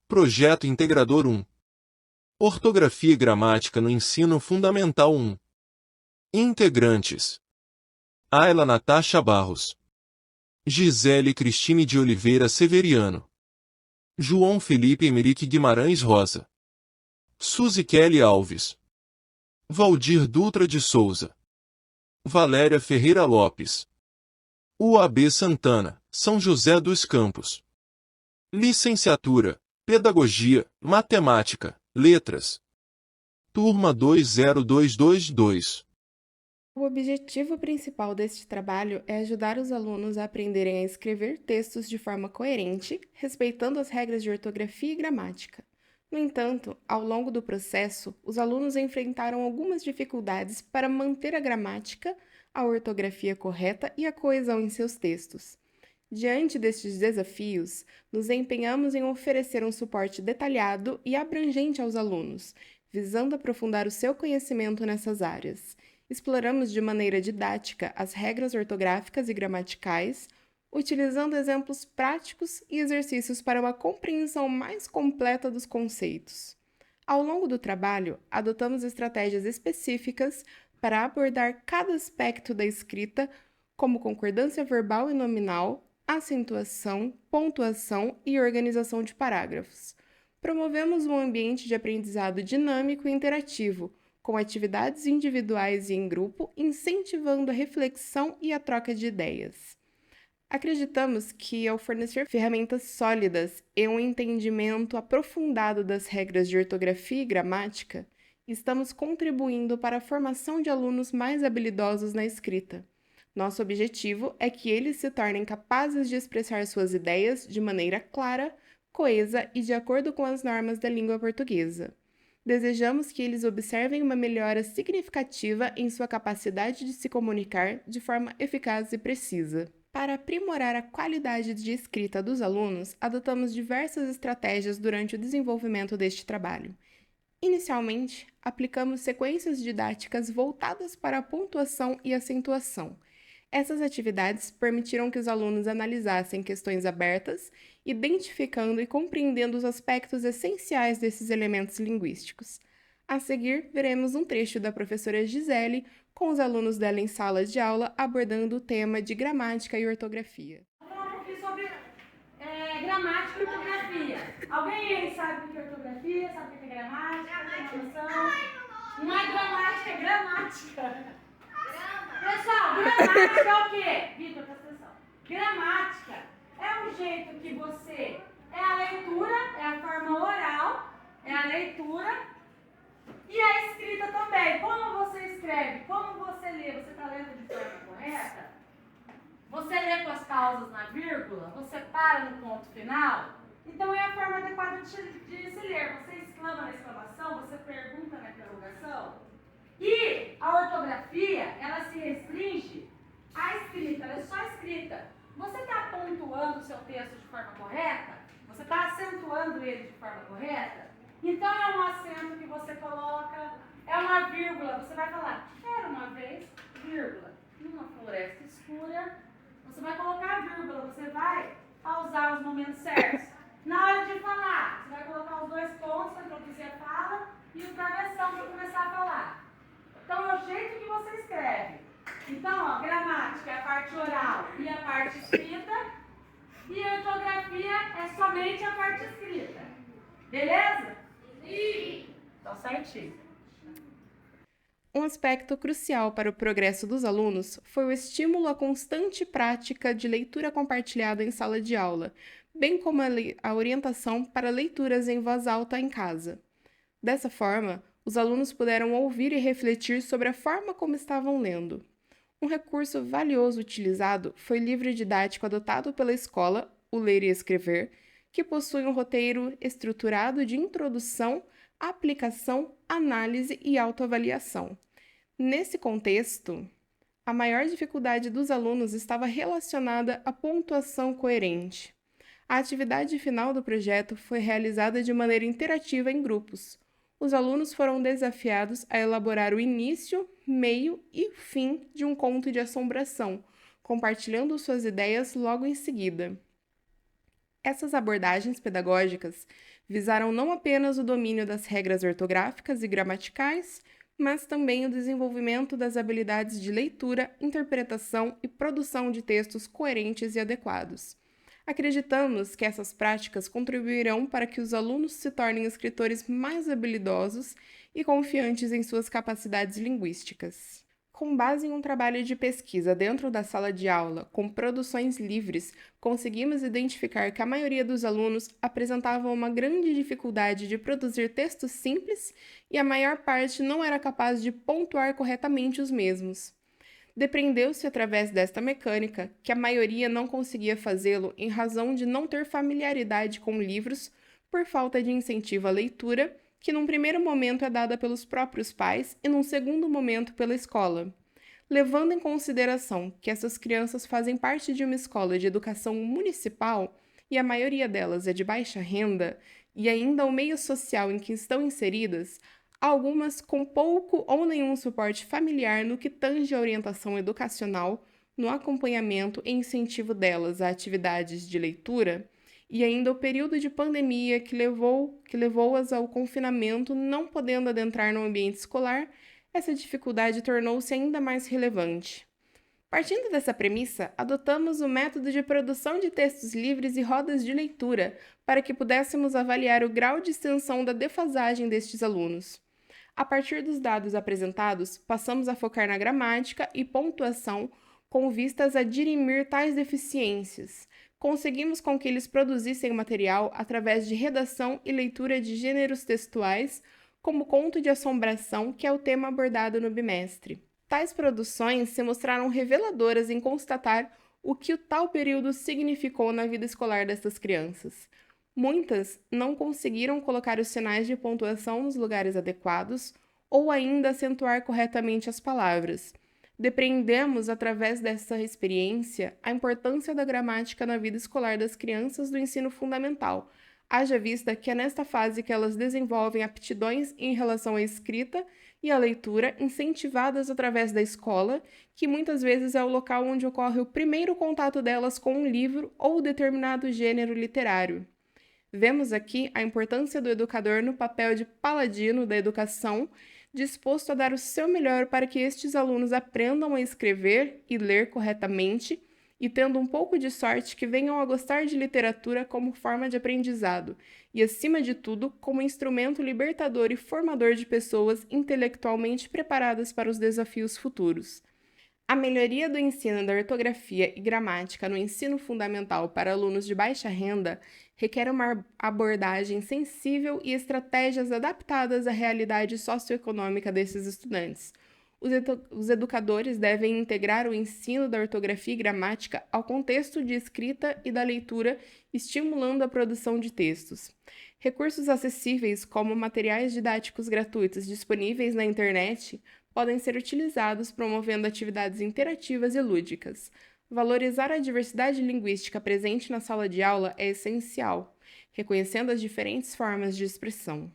Projeto Integrador 1. Ortografia e Gramática no Ensino Fundamental 1. Integrantes: Ayla Natasha Barros, Gisele Cristine de Oliveira Severiano, João Felipe Emerick Guimarães Rosa, Suzy Kelly Alves, Valdir Dutra de Souza, Valéria Ferreira Lopes, UAB Santana, São José dos Campos. Licenciatura: Pedagogia, Matemática, Letras. Turma 20222. O objetivo principal deste trabalho é ajudar os alunos a aprenderem a escrever textos de forma coerente, respeitando as regras de ortografia e gramática. No entanto, ao longo do processo, os alunos enfrentaram algumas dificuldades para manter a gramática, a ortografia correta e a coesão em seus textos. Diante destes desafios, nos empenhamos em oferecer um suporte detalhado e abrangente aos alunos, visando aprofundar o seu conhecimento nessas áreas. Exploramos de maneira didática as regras ortográficas e gramaticais, utilizando exemplos práticos e exercícios para uma compreensão mais completa dos conceitos. Ao longo do trabalho, adotamos estratégias específicas para abordar cada aspecto da escrita, como concordância verbal e nominal, acentuação, pontuação e organização de parágrafos. Promovemos um ambiente de aprendizado dinâmico e interativo, com atividades individuais e em grupo, incentivando a reflexão e a troca de ideias. Acreditamos que, ao fornecer ferramentas sólidas e um entendimento aprofundado das regras de ortografia e gramática, estamos contribuindo para a formação de alunos mais habilidosos na escrita. Nosso objetivo é que eles se tornem capazes de expressar suas ideias de maneira clara, coesa e de acordo com as normas da língua portuguesa. Desejamos que eles observem uma melhora significativa em sua capacidade de se comunicar de forma eficaz e precisa. Para aprimorar a qualidade de escrita dos alunos, adotamos diversas estratégias durante o desenvolvimento deste trabalho. Inicialmente, aplicamos sequências didáticas voltadas para a pontuação e acentuação. Essas atividades permitiram que os alunos analisassem questões abertas, identificando e compreendendo os aspectos essenciais desses elementos linguísticos. A seguir, veremos um trecho da professora Gisele com os alunos dela em sala de aula abordando o tema de gramática e ortografia. Vou falar um pouquinho sobre gramática e ortografia. Alguém aí sabe o que é ortografia? Sabe o que é gramática? Tem uma noção? Não é gramática, é gramática. Pessoal, gramática é o quê? Vitor, presta atenção. Gramática é um jeito que você... É a leitura, é a forma oral, é a leitura e a escrita também. Como você escreve, como você lê, você está lendo de forma correta? Você lê com as pausas na vírgula? Você para no ponto final? Então é a forma adequada de se ler. Você exclama na exclamação, você pergunta na interrogação. E a ortografia, ela se restringe à escrita, ela é só escrita. Você está pontuando o seu texto de forma correta? Você está acentuando ele de forma correta? Então é um acento que você coloca, é uma vírgula, você vai falar, era uma vez, vírgula, numa floresta escura, você vai colocar a vírgula, você vai pausar os momentos certos. Na hora de falar, você vai colocar os dois pontos para introduzir a fala e o travessão para começar a falar. Então é o jeito que você escreve. Então, ó, gramática é a parte oral e a parte escrita, e a ortografia é somente a parte escrita. Beleza? Sim! Então, certinho. Um aspecto crucial para o progresso dos alunos foi o estímulo à constante prática de leitura compartilhada em sala de aula, bem como a orientação para leituras em voz alta em casa. Dessa forma, os alunos puderam ouvir e refletir sobre a forma como estavam lendo. Um recurso valioso utilizado foi o livro didático adotado pela escola, o Ler e Escrever, que possui um roteiro estruturado de introdução, aplicação, análise e autoavaliação. Nesse contexto, a maior dificuldade dos alunos estava relacionada à pontuação coerente. A atividade final do projeto foi realizada de maneira interativa em grupos. Os alunos foram desafiados a elaborar o início, meio e fim de um conto de assombração, compartilhando suas ideias logo em seguida. Essas abordagens pedagógicas Visaram não apenas o domínio das regras ortográficas e gramaticais, mas também o desenvolvimento das habilidades de leitura, interpretação e produção de textos coerentes e adequados. Acreditamos que essas práticas contribuirão para que os alunos se tornem escritores mais habilidosos e confiantes em suas capacidades linguísticas. Com base em um trabalho de pesquisa dentro da sala de aula, com produções livres, conseguimos identificar que a maioria dos alunos apresentavam uma grande dificuldade de produzir textos simples e a maior parte não era capaz de pontuar corretamente os mesmos. Depreendeu-se através desta mecânica que a maioria não conseguia fazê-lo em razão de não ter familiaridade com livros por falta de incentivo à leitura, que num primeiro momento é dada pelos próprios pais e num segundo momento pela escola. Levando em consideração que essas crianças fazem parte de uma escola de educação municipal e a maioria delas é de baixa renda, e ainda o meio social em que estão inseridas, algumas com pouco ou nenhum suporte familiar no que tange à orientação educacional, no acompanhamento e incentivo delas a atividades de leitura, e ainda o período de pandemia que levou-as ao confinamento, não podendo adentrar no ambiente escolar, essa dificuldade tornou-se ainda mais relevante. Partindo dessa premissa, adotamos o método de produção de textos livres e rodas de leitura para que pudéssemos avaliar o grau de extensão da defasagem destes alunos. A partir dos dados apresentados, passamos a focar na gramática e pontuação com vistas a dirimir tais deficiências. Conseguimos com que eles produzissem o material através de redação e leitura de gêneros textuais, como conto de assombração, que é o tema abordado no bimestre. Tais produções se mostraram reveladoras em constatar o que o tal período significou na vida escolar destas crianças. Muitas não conseguiram colocar os sinais de pontuação nos lugares adequados ou ainda acentuar corretamente as palavras. Depreendemos, através dessa experiência, a importância da gramática na vida escolar das crianças do ensino fundamental, haja vista que é nesta fase que elas desenvolvem aptidões em relação à escrita e à leitura, incentivadas através da escola, que muitas vezes é o local onde ocorre o primeiro contato delas com um livro ou determinado gênero literário. Vemos aqui a importância do educador no papel de paladino da educação, disposto a dar o seu melhor para que estes alunos aprendam a escrever e ler corretamente e, tendo um pouco de sorte, que venham a gostar de literatura como forma de aprendizado e, acima de tudo, como instrumento libertador e formador de pessoas intelectualmente preparadas para os desafios futuros. A melhoria do ensino da ortografia e gramática no ensino fundamental para alunos de baixa renda requer uma abordagem sensível e estratégias adaptadas à realidade socioeconômica desses estudantes. Os educadores devem integrar o ensino da ortografia e gramática ao contexto de escrita e da leitura, estimulando a produção de textos. Recursos acessíveis, como materiais didáticos gratuitos disponíveis na internet, podem ser utilizados promovendo atividades interativas e lúdicas. Valorizar a diversidade linguística presente na sala de aula é essencial, reconhecendo as diferentes formas de expressão.